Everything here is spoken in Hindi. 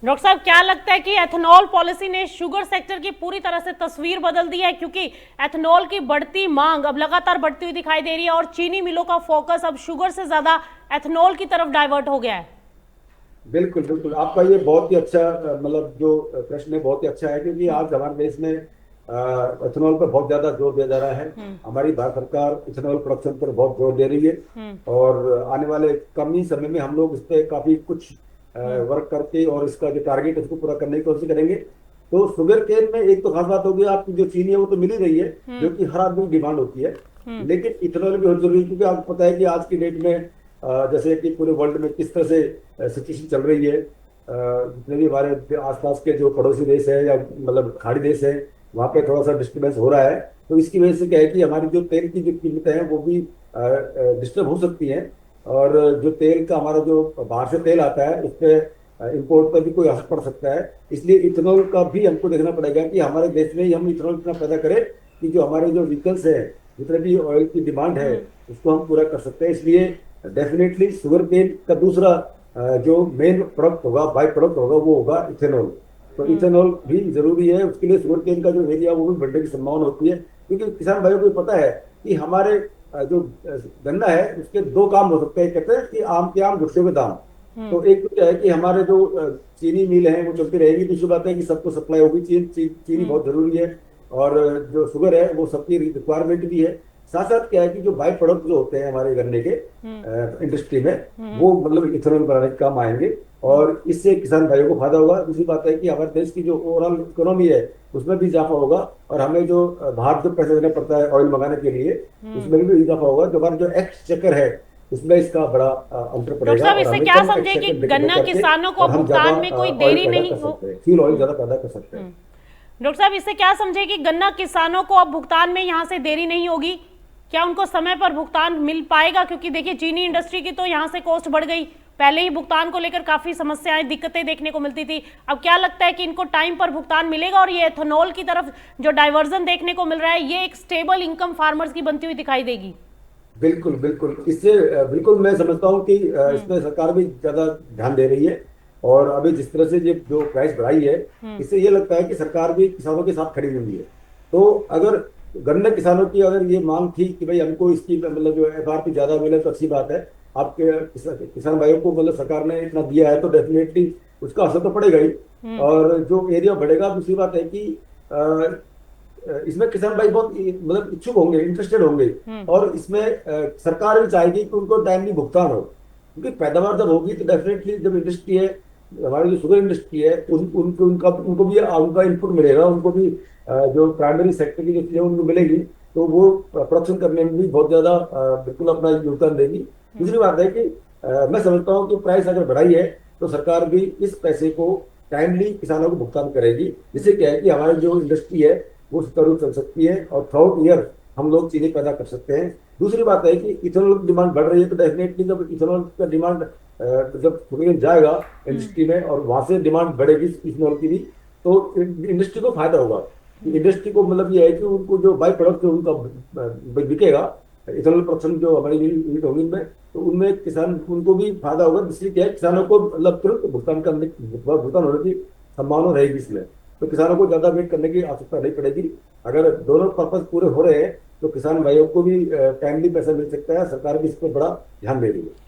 डॉक्टर साहब, क्या लगता है कि एथेनॉल पॉलिसी ने शुगर सेक्टर की पूरी तरह से तस्वीर बदल दी है? क्योंकि एथेनॉल की बढ़ती मांग अब लगातार बढ़ती हुई दिखाई दे रही है और चीनी मिलों का फोकस अब शुगर से ज्यादा एथेनॉल की तरफ डाइवर्ट हो गया है। बिल्कुल बिल्कुल, आपका ये बहुत ही अच्छा मतलब जो प्रश्न है बहुत ही अच्छा है, क्योंकि आज हमारे देश में इथेनॉल पर बहुत ज्यादा जोर दिया जा रहा है। हम्म। हमारी भारत सरकार इथेनॉल प्रोडक्शन पर बहुत जोर दे रही है। हम्म। और आने वाले कम ही समय में हम लोग इस पे काफी कुछ हम्म। वर्क करके और इसका जो टारगेट है उसको पूरा करने की कोशिश करेंगे। तो शुगर केन में एक तो खास बात होगी, आपकी जो चीनी है वो तो मिल ही रही है, जो हम्म। कि हर आदमी की डिमांड होती है। हम्म। लेकिन इथेनॉल भी बहुत जरूरी है, क्योंकि आपको पता है कि आज की डेट में जैसे कि पूरे वर्ल्ड में किस तरह से सिचुएशन चल रही है। जितने भी हमारे आसपास के जो पड़ोसी देश है या मतलब खाड़ी देश है, वहाँ पे थोड़ा सा डिस्टर्बेंस हो रहा है। तो इसकी वजह से क्या है कि हमारी जो तेल की जो कीमतें हैं वो भी डिस्टर्ब हो सकती हैं। और जो तेल का हमारा जो बाहर से तेल आता है उस पर इम्पोर्ट पर भी कोई असर पड़ सकता है। इसलिए इथेनॉल का भी हमको देखना पड़ेगा कि हमारे देश में ही हम इथेनॉल इतना पैदा करें कि जो हमारे जो व्हीकल्स है, जितने भी ऑयल की डिमांड है, हम्म। उसको हम पूरा कर सकते हैं। इसलिए डेफिनेटली शुगर केन का दूसरा जो मेन प्रोडक्ट होगा, बाई प्रोडक्ट होगा, वो होगा इथेनॉल। तो हम्म। इथेनॉल भी जरूरी है, उसके लिए शुगर केन का जो एरिया वो भी बढ़ने की संभावना होती है। क्योंकि किसान भाइयों को पता है कि हमारे जो गन्ना है उसके दो काम हो सकते हैं। कहते हैं कि आम के आम गुठलियों के दाम। हम्म। तो एक तो क्या है कि हमारे जो चीनी मिल है वो चलती रहेगी, दूसरी बात है कि सबको सप्लाई होगी। चीनी हम्म। बहुत जरूरी है। और जो शुगर है वो सबकी रिक्वायरमेंट भी है। साथ साथ क्या है कि जो बाई प्रोडक्ट जो होते हैं हमारे गन्ने के हम्म। इंडस्ट्री में, हम्म। वो मतलब इथेनॉल बनाने के काम आएंगे। हम्म। और इससे किसान भाइयों को फायदा होगा। दूसरी बात है कि हमारे देश की जो ओवरऑल इकोनॉमी है उसमें भी इजाफा होगा। और हमें जो बाहर जो पैसे देना पड़ता है ऑयल मंगाने के लिए, हम्म। उसमें भी इजाफा होगा। जो हमारा जो एक्सचेकर है उसमें इसका बड़ा अंतर डॉक्टर पड़ेगा, साहब, और इससे हमें क्या कम समझे कि एक्सचेकर देकर गन्ना करके किसानों को और अब हम ज्यादा भुगतान में कोई ऑयल देरी पैदा नहीं कर हो? सकते हैं, फ्यूल ऑयल हम्म। ज्यादा पैदा कर सकते हैं। हम्म। डॉक्टर साहब, इससे क्या समझे कि गन्ना किसानों को अब भुगतान में यहाँ से देरी नहीं होगी? क्या उनको समय पर भुगतान मिल पाएगा? क्योंकि देखिए, चीनी इंडस्ट्री की तो यहाँ से कॉस्ट बढ़ गई, पहले ही भुगतान को लेकर काफी समस्याएं, दिक्कतें देखने को मिलती थी। अब क्या लगता है कि इनको टाइम पर भुगतान मिलेगा और ये एथेनॉल की तरफ जो डाइवर्जन देखने को मिल रहा है, ये एक स्टेबल इनकम फार्मर्स की बनती हुई दिखाई देगी? बिल्कुल बिल्कुल, इससे बिल्कुल मैं समझता हूँ कि हम्म। इसमें सरकार भी ज्यादा ध्यान दे रही है। और अभी जिस तरह से ये जो प्राइस बढ़ाई है, हम्म। इससे ये लगता है कि सरकार भी किसानों के साथ खड़ी हुई है। तो अगर गन्ना किसानों की अगर ये मांग थी कि भाई हमको इसकी मतलब जो एफआरपी ज्यादा मिले, तो अच्छी बात है। आपके किसान भाइयों को मतलब सरकार ने इतना दिया है तो डेफिनेटली उसका असर तो पड़ेगा ही। हम्म। और जो एरिया बढ़ेगा, दूसरी बात है कि इसमें किसान भाई बहुत मतलब इच्छुक होंगे, इंटरेस्टेड होंगे। हम्म। और इसमें सरकार भी चाहेगी कि उनको टाइमली भुगतान हो, क्योंकि पैदावार जब होगी तो डेफिनेटली जब इंडस्ट्री है, हमारी जो शुगर इंडस्ट्री है, उनको भी उनका इनपुट मिलेगा। उनको भी जो प्राइमरी सेक्टर की जो चीजें उनको मिलेगी, तो वो प्रोडक्शन करने में भी बहुत ज्यादा बिल्कुल अपना योगदान देगी। हम्म। दूसरी बात है कि मैं समझता हूँ कि प्राइस अगर बढ़ाई है तो सरकार भी इस पैसे को टाइमली किसानों को भुगतान करेगी, जिससे क्या है कि हमारी जो इंडस्ट्री है वो सुचारू चल सकती है और थ्रू ईयर हम लोग चीजें पैदा कर सकते हैं। दूसरी बात है कि इथेनॉल की डिमांड बढ़ रही है, तो डेफिनेटली जब इथेनॉल का डिमांड जब सुबह जाएगा हम्म। इंडस्ट्री में और वहां से डिमांड बढ़ेगी इथेनॉल की भी, तो इंडस्ट्री को फायदा होगा। इंडस्ट्री को मतलब ये है कि उनको जो बाई प्रोडक्ट जो उनका बिकेगा, इथेनॉल प्रोडक्शन जो हमारी यूनिट होगी उनमें, तो उनमें किसान उनको भी फायदा होगा। जिससे क्या है किसानों को मतलब तुरंत भुगतान होने की संभावना रहेगी इसमें। तो किसानों को ज्यादा वेट करने की आवश्यकता नहीं पड़ेगी। अगर दोनों पर्पज पूरे हो रहे हैं तो किसान भाइयों को भी टाइमली पैसा मिल सकता है। सरकार भी इस पर बड़ा ध्यान दे रही है।